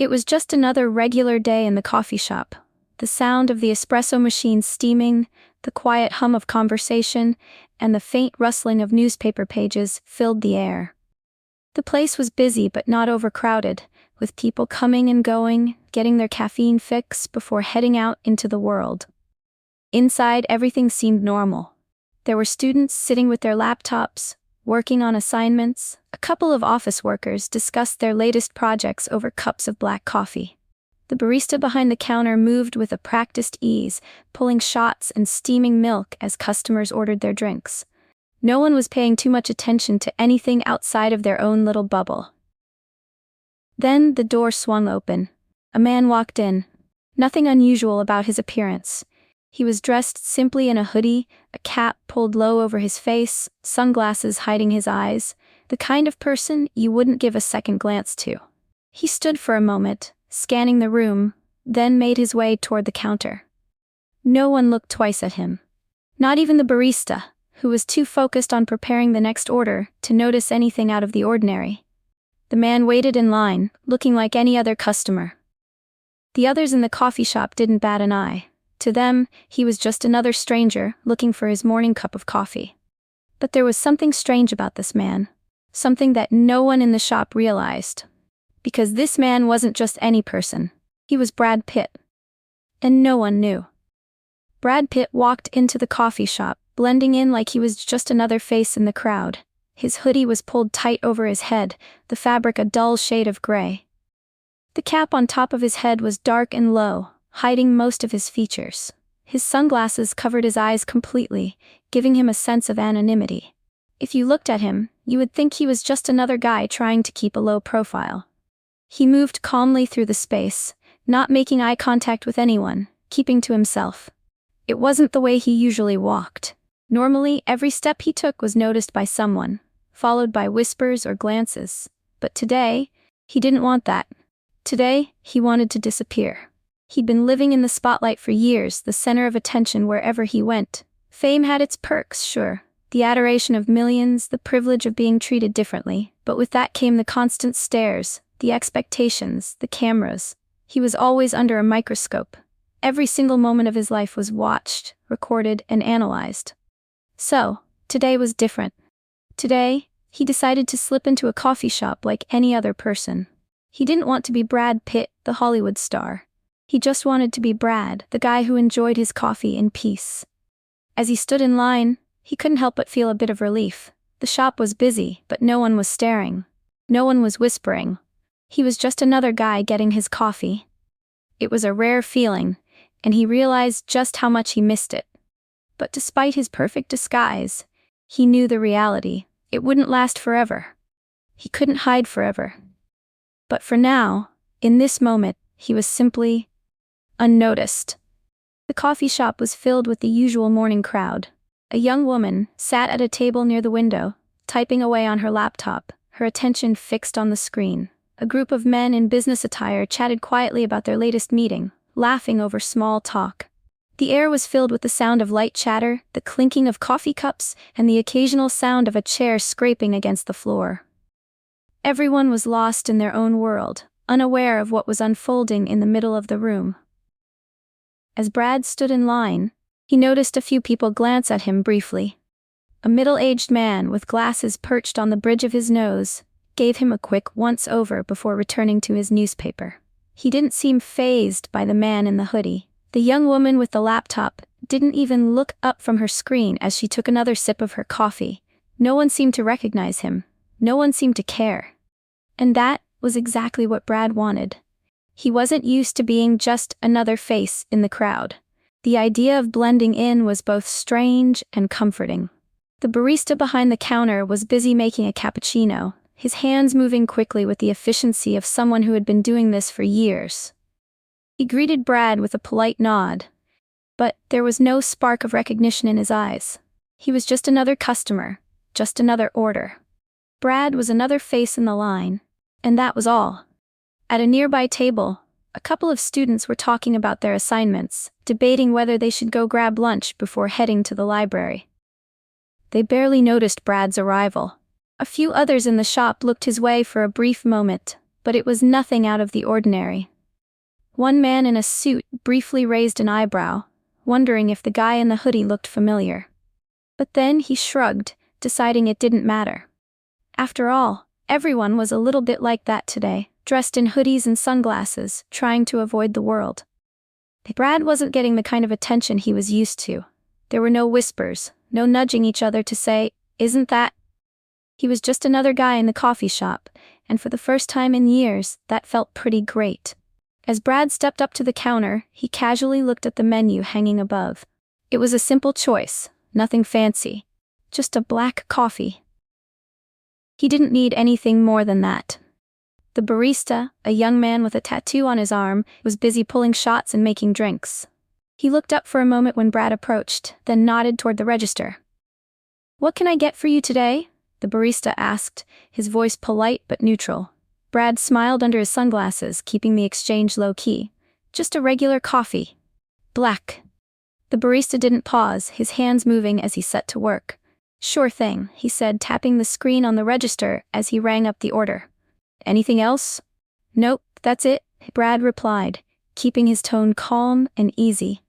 It was just another regular day in the coffee shop. The sound of the espresso machine steaming, the quiet hum of conversation, and the faint rustling of newspaper pages filled the air. The place was busy but not overcrowded, with people coming and going, getting their caffeine fix before heading out into the world. Inside, everything seemed normal. There were students sitting with their laptops, working on assignments. A couple of office workers discussed their latest projects over cups of black coffee. The barista behind the counter moved with a practiced ease, pulling shots and steaming milk as customers ordered their drinks. No one was paying too much attention to anything outside of their own little bubble. Then the door swung open. A man walked in. Nothing unusual about his appearance. He was dressed simply in a hoodie, a cap pulled low over his face, sunglasses hiding his eyes, the kind of person you wouldn't give a second glance to. He stood for a moment, scanning the room, then made his way toward the counter. No one looked twice at him. Not even the barista, who was too focused on preparing the next order to notice anything out of the ordinary. The man waited in line, looking like any other customer. The others in the coffee shop didn't bat an eye. To them, he was just another stranger looking for his morning cup of coffee. But there was something strange about this man. Something that no one in the shop realized. Because this man wasn't just any person. He was Brad Pitt. And no one knew. Brad Pitt walked into the coffee shop, blending in like he was just another face in the crowd. His hoodie was pulled tight over his head, the fabric a dull shade of gray. The cap on top of his head was dark and low, hiding most of his features. His sunglasses covered his eyes completely, giving him a sense of anonymity. If you looked at him, you would think he was just another guy trying to keep a low profile. He moved calmly through the space, not making eye contact with anyone, keeping to himself. It wasn't the way he usually walked. Normally, every step he took was noticed by someone, followed by whispers or glances. But today, he didn't want that. Today, he wanted to disappear. He'd been living in the spotlight for years, the center of attention wherever he went. Fame had its perks, sure. The adoration of millions, the privilege of being treated differently. But with that came the constant stares, the expectations, the cameras. He was always under a microscope. Every single moment of his life was watched, recorded, and analyzed. So, today was different. Today, he decided to slip into a coffee shop like any other person. He didn't want to be Brad Pitt, the Hollywood star. He just wanted to be Brad, the guy who enjoyed his coffee in peace. As he stood in line, he couldn't help but feel a bit of relief. The shop was busy, but no one was staring. No one was whispering. He was just another guy getting his coffee. It was a rare feeling, and he realized just how much he missed it. But despite his perfect disguise, he knew the reality. It wouldn't last forever. He couldn't hide forever. But for now, in this moment, he was simply unnoticed. The coffee shop was filled with the usual morning crowd. A young woman sat at a table near the window, typing away on her laptop, her attention fixed on the screen. A group of men in business attire chatted quietly about their latest meeting, laughing over small talk. The air was filled with the sound of light chatter, the clinking of coffee cups, and the occasional sound of a chair scraping against the floor. Everyone was lost in their own world, unaware of what was unfolding in the middle of the room. As Brad stood in line, he noticed a few people glance at him briefly. A middle-aged man with glasses perched on the bridge of his nose gave him a quick once-over before returning to his newspaper. He didn't seem fazed by the man in the hoodie. The young woman with the laptop didn't even look up from her screen as she took another sip of her coffee. No one seemed to recognize him. No one seemed to care. And that was exactly what Brad wanted. He wasn't used to being just another face in the crowd. The idea of blending in was both strange and comforting. The barista behind the counter was busy making a cappuccino, his hands moving quickly with the efficiency of someone who had been doing this for years. He greeted Brad with a polite nod, but there was no spark of recognition in his eyes. He was just another customer, just another order. Brad was another face in the line, and that was all. At a nearby table, a couple of students were talking about their assignments, debating whether they should go grab lunch before heading to the library. They barely noticed Brad's arrival. A few others in the shop looked his way for a brief moment, but it was nothing out of the ordinary. One man in a suit briefly raised an eyebrow, wondering if the guy in the hoodie looked familiar. But then he shrugged, deciding it didn't matter. After all, everyone was a little bit like that today, dressed in hoodies and sunglasses, trying to avoid the world. Brad wasn't getting the kind of attention he was used to. There were no whispers, no nudging each other to say, "Isn't that?" He was just another guy in the coffee shop, and for the first time in years, that felt pretty great. As Brad stepped up to the counter, he casually looked at the menu hanging above. It was a simple choice, nothing fancy. Just a black coffee. He didn't need anything more than that. The barista, a young man with a tattoo on his arm, was busy pulling shots and making drinks. He looked up for a moment when Brad approached, then nodded toward the register. "What can I get for you today?" the barista asked, his voice polite but neutral. Brad smiled under his sunglasses, keeping the exchange low-key. "Just a regular coffee. Black." The barista didn't pause, his hands moving as he set to work. "Sure thing," he said, tapping the screen on the register as he rang up the order. "Anything else?" "Nope, that's it," Brad replied, keeping his tone calm and easy.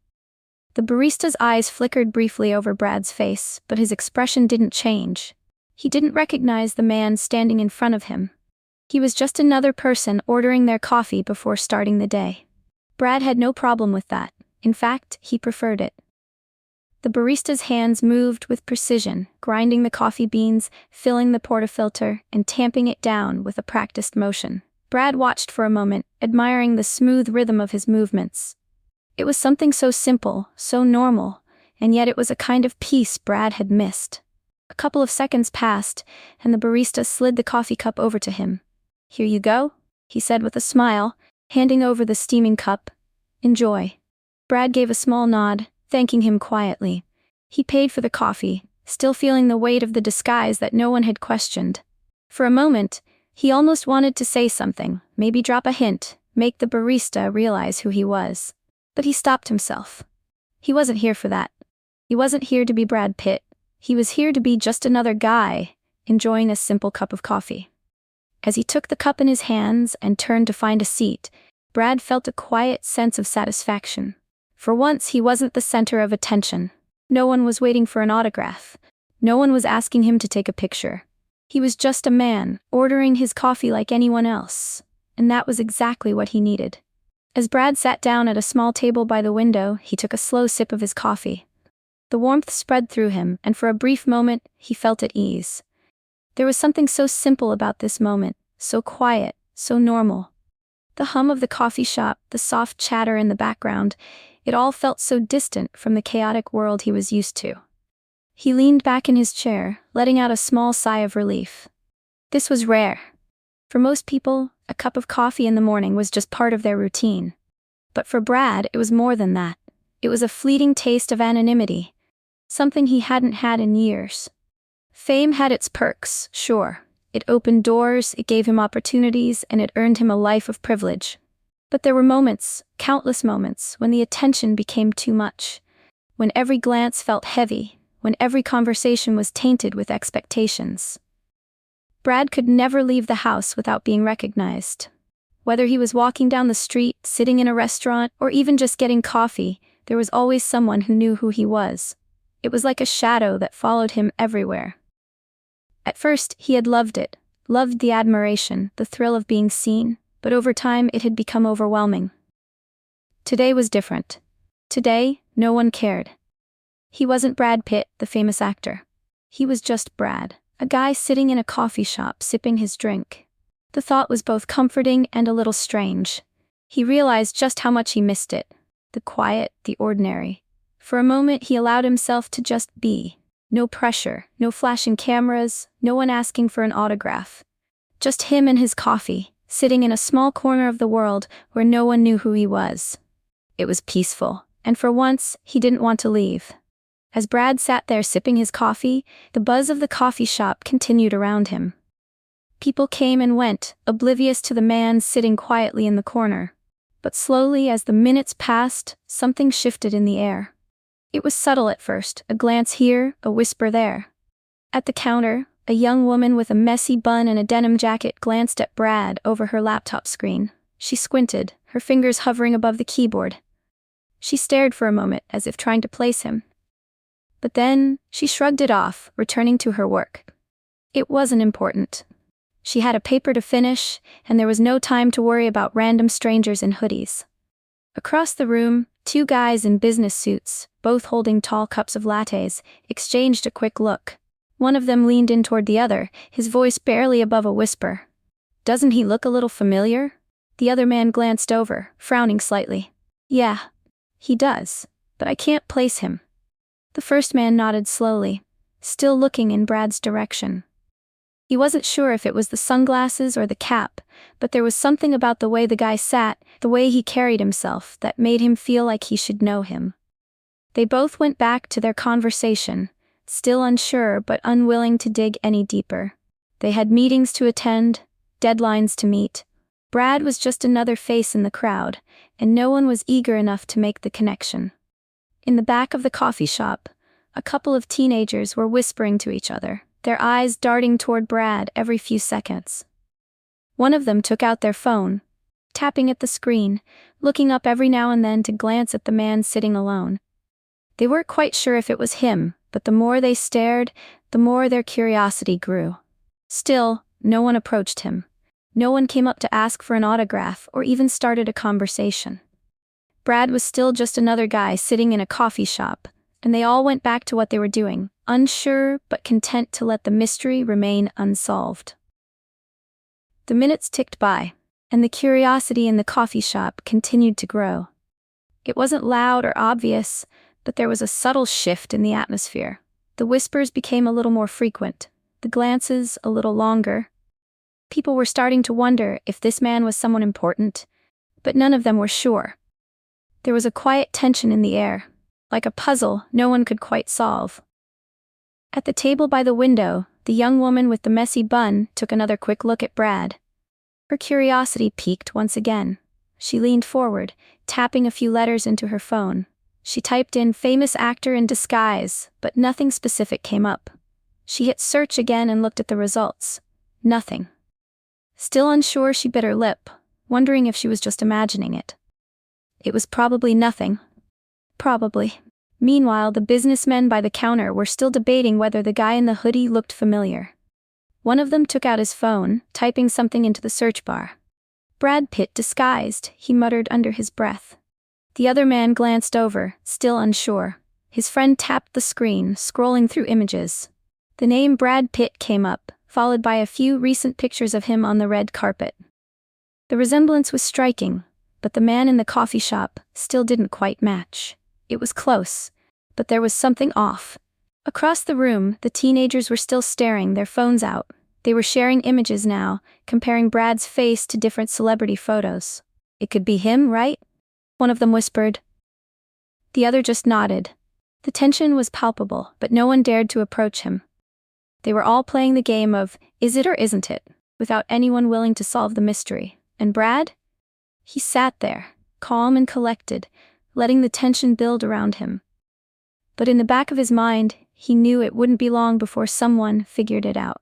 The barista's eyes flickered briefly over Brad's face, but his expression didn't change. He didn't recognize the man standing in front of him. He was just another person ordering their coffee before starting the day. Brad had no problem with that. In fact, he preferred it. The barista's hands moved with precision, grinding the coffee beans, filling the portafilter, and tamping it down with a practiced motion. Brad watched for a moment, admiring the smooth rhythm of his movements. It was something so simple, so normal, and yet it was a kind of peace Brad had missed. A couple of seconds passed, and the barista slid the coffee cup over to him. "Here you go," he said with a smile, handing over the steaming cup. "Enjoy." Brad gave a small nod, thanking him quietly. He paid for the coffee, still feeling the weight of the disguise that no one had questioned. For a moment, he almost wanted to say something, maybe drop a hint, make the barista realize who he was. But he stopped himself. He wasn't here for that. He wasn't here to be Brad Pitt. He was here to be just another guy, enjoying a simple cup of coffee. As he took the cup in his hands and turned to find a seat, Brad felt a quiet sense of satisfaction. For once, he wasn't the center of attention. No one was waiting for an autograph. No one was asking him to take a picture. He was just a man, ordering his coffee like anyone else. And that was exactly what he needed. As Brad sat down at a small table by the window, he took a slow sip of his coffee. The warmth spread through him, and for a brief moment, he felt at ease. There was something so simple about this moment, so quiet, so normal. The hum of the coffee shop, the soft chatter in the background, it all felt so distant from the chaotic world he was used to. He leaned back in his chair, letting out a small sigh of relief. This was rare. For most people, a cup of coffee in the morning was just part of their routine. But for Brad, it was more than that. It was a fleeting taste of anonymity, something he hadn't had in years. Fame had its perks, sure. It opened doors, it gave him opportunities, and it earned him a life of privilege. But there were moments, countless moments, when the attention became too much. When every glance felt heavy, when every conversation was tainted with expectations. Brad could never leave the house without being recognized. Whether he was walking down the street, sitting in a restaurant, or even just getting coffee, there was always someone who knew who he was. It was like a shadow that followed him everywhere. At first, he had loved it, loved the admiration, the thrill of being seen, but over time it had become overwhelming. Today was different. Today, no one cared. He wasn't Brad Pitt, the famous actor. He was just Brad, a guy sitting in a coffee shop sipping his drink. The thought was both comforting and a little strange. He realized just how much he missed it. The quiet, the ordinary. For a moment he allowed himself to just be. No pressure, no flashing cameras, no one asking for an autograph. Just him and his coffee, sitting in a small corner of the world where no one knew who he was. It was peaceful, and for once, he didn't want to leave. As Brad sat there sipping his coffee, the buzz of the coffee shop continued around him. People came and went, oblivious to the man sitting quietly in the corner. But slowly, as the minutes passed, something shifted in the air. It was subtle at first, a glance here, a whisper there. At the counter, A young woman with a messy bun and a denim jacket glanced at Brad over her laptop screen. She squinted, her fingers hovering above the keyboard. She stared for a moment as if trying to place him. But then, she shrugged it off, returning to her work. It wasn't important. She had a paper to finish, and there was no time to worry about random strangers in hoodies. Across the room, two guys in business suits, both holding tall cups of lattes, exchanged a quick look. One of them leaned in toward the other, his voice barely above a whisper. "Doesn't he look a little familiar?" The other man glanced over, frowning slightly. "Yeah, he does, but I can't place him." The first man nodded slowly, still looking in Brad's direction. He wasn't sure if it was the sunglasses or the cap, but there was something about the way the guy sat, the way he carried himself, that made him feel like he should know him. They both went back to their conversation, still unsure but unwilling to dig any deeper. They had meetings to attend, deadlines to meet. Brad was just another face in the crowd, and no one was eager enough to make the connection. In the back of the coffee shop, a couple of teenagers were whispering to each other, their eyes darting toward Brad every few seconds. One of them took out their phone, tapping at the screen, looking up every now and then to glance at the man sitting alone. They weren't quite sure if it was him, but the more they stared, the more their curiosity grew. Still, no one approached him. No one came up to ask for an autograph or even started a conversation. Brad was still just another guy sitting in a coffee shop, and they all went back to what they were doing, unsure but content to let the mystery remain unsolved. The minutes ticked by, and the curiosity in the coffee shop continued to grow. It wasn't loud or obvious, but there was a subtle shift in the atmosphere. The whispers became a little more frequent, the glances a little longer. People were starting to wonder if this man was someone important, but none of them were sure. There was a quiet tension in the air, like a puzzle no one could quite solve. At the table by the window, the young woman with the messy bun took another quick look at Brad. Her curiosity piqued once again. She leaned forward, tapping a few letters into her phone. She typed in "famous actor in disguise," but nothing specific came up. She hit search again and looked at the results. Nothing. Still unsure, she bit her lip, wondering if she was just imagining it. It was probably nothing. Probably. Meanwhile, the businessmen by the counter were still debating whether the guy in the hoodie looked familiar. One of them took out his phone, typing something into the search bar. "Brad Pitt disguised," he muttered under his breath. The other man glanced over, still unsure. His friend tapped the screen, scrolling through images. The name Brad Pitt came up, followed by a few recent pictures of him on the red carpet. The resemblance was striking, but the man in the coffee shop still didn't quite match. It was close, but there was something off. Across the room, the teenagers were still staring, their phones out. They were sharing images now, comparing Brad's face to different celebrity photos. "It could be him, right?" one of them whispered. The other just nodded. The tension was palpable, but no one dared to approach him. They were all playing the game of, is it or isn't it, without anyone willing to solve the mystery. And Brad? He sat there, calm and collected, letting the tension build around him. But in the back of his mind, he knew it wouldn't be long before someone figured it out.